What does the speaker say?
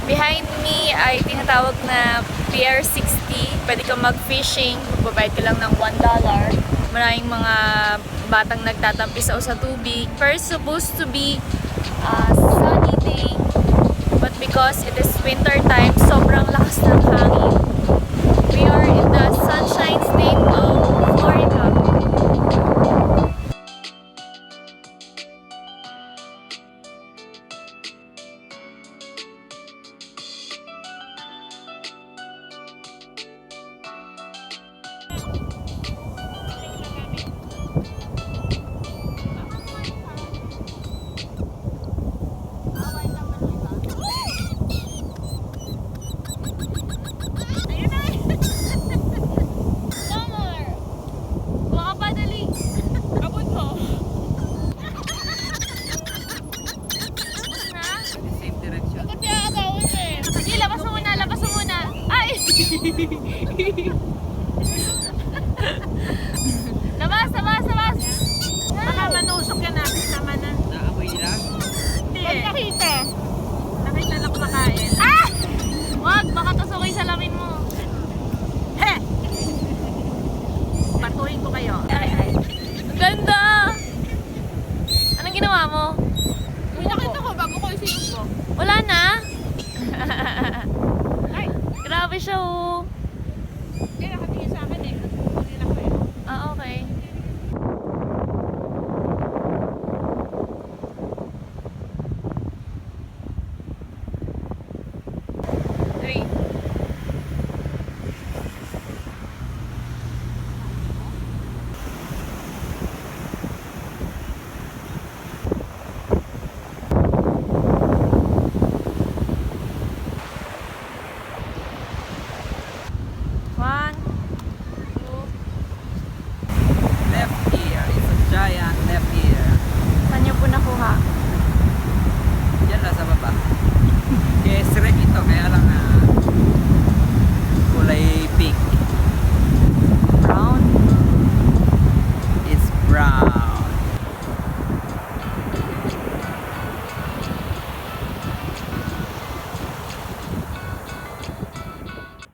Behind me ay tinatawag na Pier 60. Pwede kang mag-fishing. Magbabayad ka lang ng $1. Maraming mga batang nagtatampisaw sa tubig. First, supposed to be a sunny day. But because it is winter time, sobrang lakas ng hangin. We are in the sunshine state of Florida. Labas! Baka manusok yan natin naman na. Naamoy nila? Hindi eh. Nakita lang kumakain. Wag! Baka tusukin sa lamin mo. He! Patuhin ko kayo. Ay. Ganda! Anong ginawa mo? Uy, nakita ko bago ko isingin ko. Wala na? Ay! Grabe siya oh. Kaya